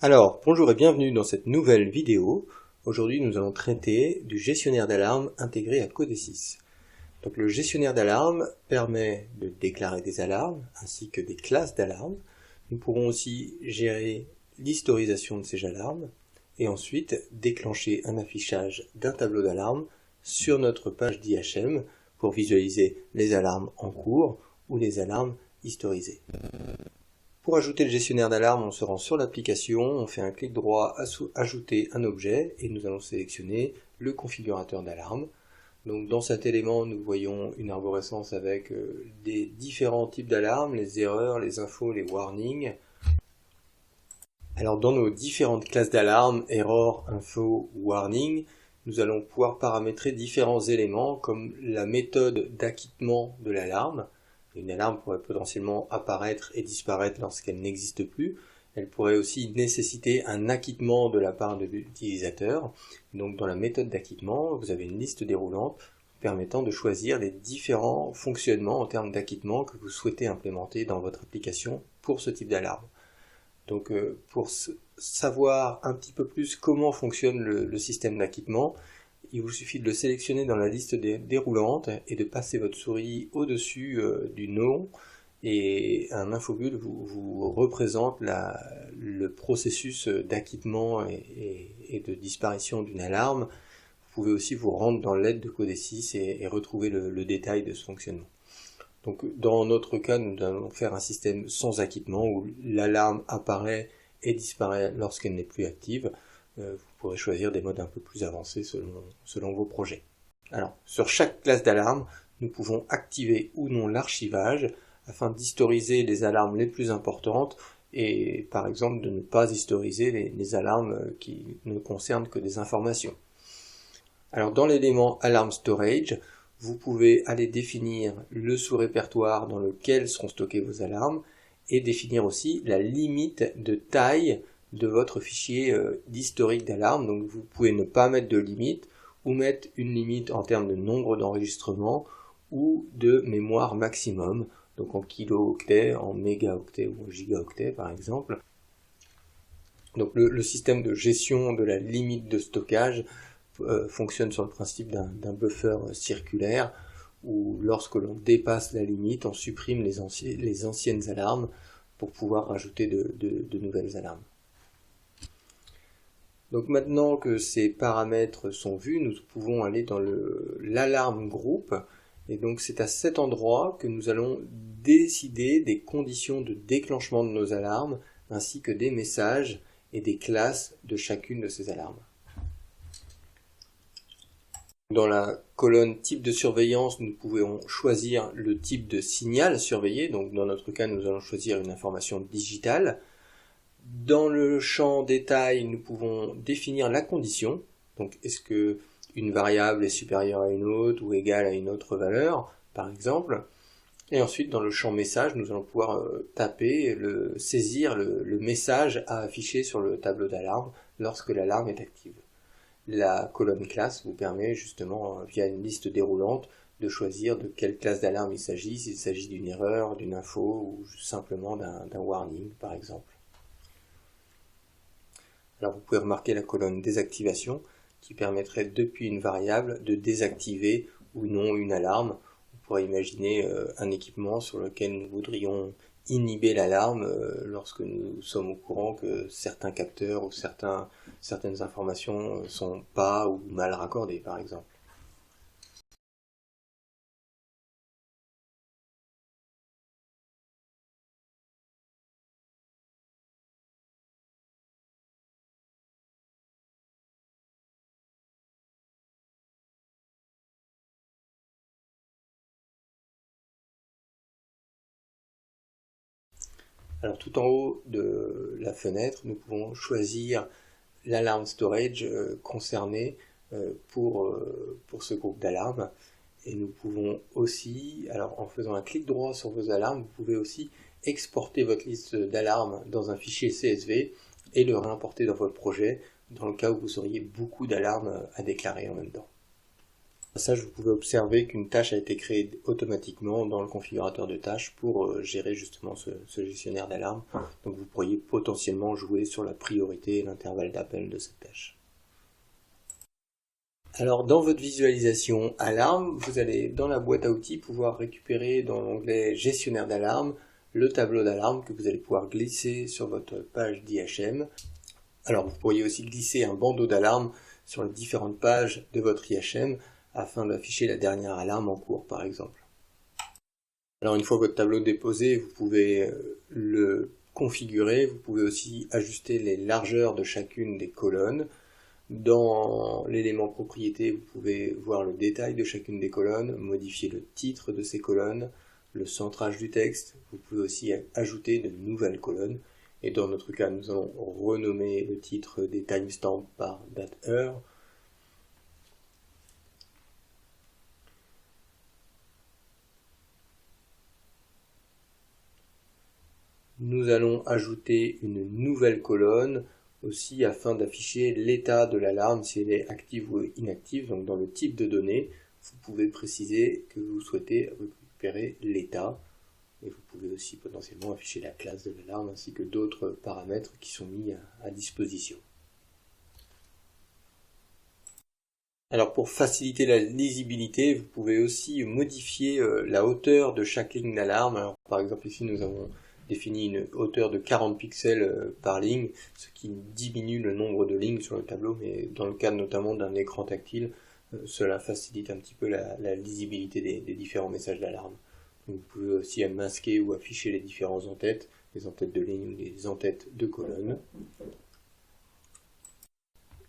Alors, bonjour et bienvenue dans cette nouvelle vidéo. Aujourd'hui, nous allons traiter du gestionnaire d'alarme intégré à Codesys. Donc, le gestionnaire d'alarme permet de déclarer des alarmes ainsi que des classes d'alarmes. Nous pourrons aussi gérer l'historisation de ces alarmes et ensuite déclencher un affichage d'un tableau d'alarme sur notre page d'IHM pour visualiser les alarmes en cours ou les alarmes historisées. Pour ajouter le gestionnaire d'alarme, on se rend sur l'application, on fait un clic droit à ajouter un objet et nous allons sélectionner le configurateur d'alarme. Donc dans cet élément, nous voyons une arborescence avec des différents types d'alarmes, les erreurs, les infos, les warnings. Alors dans nos différentes classes d'alarme, error, info, warning, nous allons pouvoir paramétrer différents éléments comme la méthode d'acquittement de l'alarme. Une alarme pourrait potentiellement apparaître et disparaître lorsqu'elle n'existe plus. Elle pourrait aussi nécessiter un acquittement de la part de l'utilisateur. Donc dans la méthode d'acquittement, vous avez une liste déroulante permettant de choisir les différents fonctionnements en termes d'acquittement que vous souhaitez implémenter dans votre application pour ce type d'alarme. Donc pour savoir un petit peu plus comment fonctionne le système d'acquittement, il vous suffit de le sélectionner dans la liste déroulante et de passer votre souris au-dessus du nom et un infobule vous représente le processus d'acquittement et de disparition d'une alarme. Vous pouvez aussi vous rendre dans l'aide de Codesys et retrouver le détail de ce fonctionnement. Donc dans notre cas, nous allons faire un système sans acquittement où l'alarme apparaît et disparaît lorsqu'elle n'est plus active. Vous pourrez choisir des modes un peu plus avancés selon vos projets. Alors, sur chaque classe d'alarme, nous pouvons activer ou non l'archivage afin d'historiser les alarmes les plus importantes et par exemple de ne pas historiser les alarmes qui ne concernent que des informations. Alors dans l'élément Alarm Storage, vous pouvez aller définir le sous-répertoire dans lequel seront stockées vos alarmes et définir aussi la limite de taille de votre fichier d'historique d'alarme. Donc vous pouvez ne pas mettre de limite ou mettre une limite en termes de nombre d'enregistrements ou de mémoire maximum, donc en kilo-octets, en mégaoctets ou en gigaoctets par exemple. Donc le système de gestion de la limite de stockage fonctionne sur le principe d'un buffer circulaire où lorsque l'on dépasse la limite, on supprime les anciennes alarmes pour pouvoir rajouter de nouvelles alarmes. Donc maintenant que ces paramètres sont vus, nous pouvons aller dans l'alarme groupe et donc c'est à cet endroit que nous allons décider des conditions de déclenchement de nos alarmes ainsi que des messages et des classes de chacune de ces alarmes. Dans la colonne type de surveillance, nous pouvons choisir le type de signal surveillé, donc dans notre cas nous allons choisir une information digitale. Dans le champ détail, nous pouvons définir la condition. Donc, est-ce que une variable est supérieure à une autre ou égale à une autre valeur, par exemple. Et ensuite, dans le champ message, nous allons pouvoir saisir le message à afficher sur le tableau d'alarme lorsque l'alarme est active. La colonne classe vous permet justement, via une liste déroulante, de choisir de quelle classe d'alarme il s'agit, s'il s'agit d'une erreur, d'une info ou simplement d'un warning, par exemple. Alors vous pouvez remarquer la colonne désactivation qui permettrait depuis une variable de désactiver ou non une alarme. On pourrait imaginer un équipement sur lequel nous voudrions inhiber l'alarme lorsque nous sommes au courant que certains capteurs ou certaines informations sont pas ou mal raccordées par exemple. Alors tout en haut de la fenêtre, nous pouvons choisir l'alarme storage concerné pour ce groupe d'alarmes. Et nous pouvons aussi, alors en faisant un clic droit sur vos alarmes, vous pouvez aussi exporter votre liste d'alarmes dans un fichier CSV et le réimporter dans votre projet dans le cas où vous auriez beaucoup d'alarmes à déclarer en même temps. Au passage, vous pouvez observer qu'une tâche a été créée automatiquement dans le configurateur de tâches pour gérer justement ce gestionnaire d'alarme. Donc vous pourriez potentiellement jouer sur la priorité et l'intervalle d'appel de cette tâche. Alors dans votre visualisation alarme, vous allez dans la boîte à outils pouvoir récupérer dans l'onglet gestionnaire d'alarme le tableau d'alarme que vous allez pouvoir glisser sur votre page d'IHM. Alors vous pourriez aussi glisser un bandeau d'alarme sur les différentes pages de votre IHM afin d'afficher la dernière alarme en cours par exemple. Alors une fois votre tableau déposé, vous pouvez le configurer, vous pouvez aussi ajuster les largeurs de chacune des colonnes. Dans l'élément propriété, vous pouvez voir le détail de chacune des colonnes, modifier le titre de ces colonnes, le centrage du texte. Vous pouvez aussi ajouter de nouvelles colonnes. Et dans notre cas, nous allons renommer le titre des timestamps par date-heure. Nous allons ajouter une nouvelle colonne aussi afin d'afficher l'état de l'alarme, si elle est active ou inactive. Donc dans le type de données, vous pouvez préciser que vous souhaitez récupérer l'état. Et vous pouvez aussi potentiellement afficher la classe de l'alarme ainsi que d'autres paramètres qui sont mis à disposition. Alors pour faciliter la lisibilité, vous pouvez aussi modifier la hauteur de chaque ligne d'alarme. Alors par exemple ici nous avons défini une hauteur de 40 pixels par ligne, ce qui diminue le nombre de lignes sur le tableau, mais dans le cadre notamment d'un écran tactile, cela facilite un petit peu la lisibilité des différents messages d'alarme. Vous pouvez aussi masquer ou afficher les différents en-têtes, les en-têtes de ligne ou les en-têtes de colonne.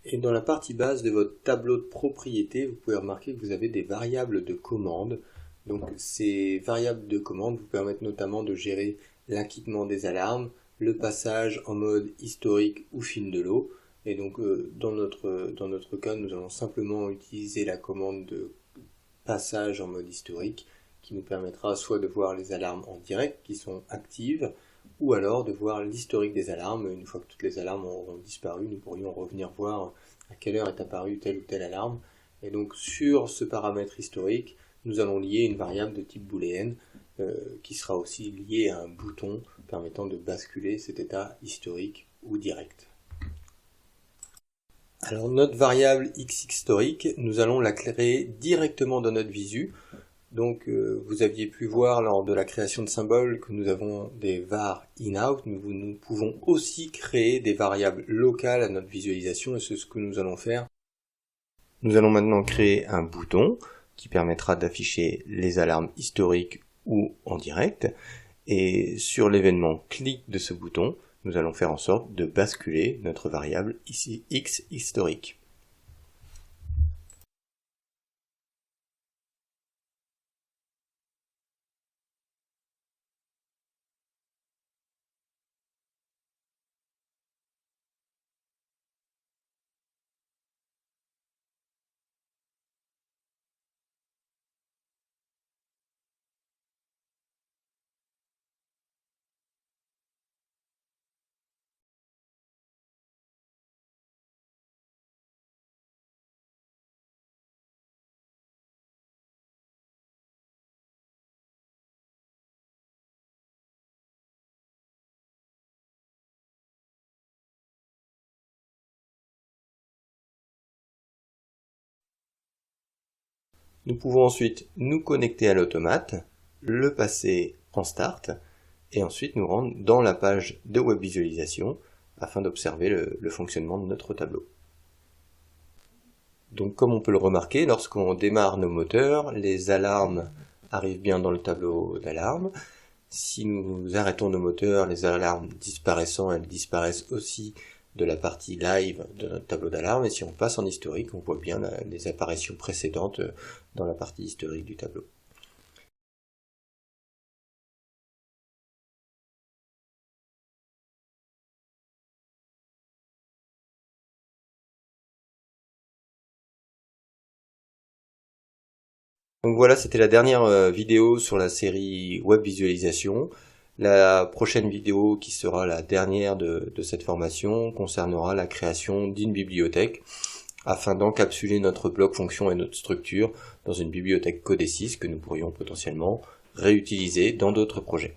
Et dans la partie basse de votre tableau de propriété, vous pouvez remarquer que vous avez des variables de commande. Donc ces variables de commande vous permettent notamment de gérer l'acquittement des alarmes, le passage en mode historique ou fil de l'eau. Et donc dans notre cas, nous allons simplement utiliser la commande de passage en mode historique qui nous permettra soit de voir les alarmes en direct qui sont actives, ou alors de voir l'historique des alarmes. Une fois que toutes les alarmes auront disparu, nous pourrions revenir voir à quelle heure est apparue telle ou telle alarme. Et donc sur ce paramètre historique, nous allons lier une variable de type booléenne qui sera aussi liée à un bouton permettant de basculer cet état historique ou direct. Alors notre variable xhistorique, nous allons la créer directement dans notre visu. Donc vous aviez pu voir lors de la création de symboles que nous avons des var in-out, mais nous pouvons aussi créer des variables locales à notre visualisation et c'est ce que nous allons faire. Nous allons maintenant créer un bouton qui permettra d'afficher les alarmes historiques ou en direct et sur l'événement clic de ce bouton, nous allons faire en sorte de basculer notre variable ici x historique. Nous pouvons ensuite nous connecter à l'automate, le passer en start, et ensuite nous rendre dans la page de web visualisation afin d'observer le fonctionnement de notre tableau. Donc comme on peut le remarquer, lorsqu'on démarre nos moteurs, les alarmes arrivent bien dans le tableau d'alarme. Si nous arrêtons nos moteurs, les alarmes disparaissant, elles disparaissent aussi de la partie live de notre tableau d'alarme, et si on passe en historique, on voit bien les apparitions précédentes dans la partie historique du tableau. Donc voilà, c'était la dernière vidéo sur la série web visualisation. La prochaine vidéo, qui sera la dernière de cette formation, concernera la création d'une bibliothèque afin d'encapsuler notre bloc fonction et notre structure dans une bibliothèque Codesys que nous pourrions potentiellement réutiliser dans d'autres projets.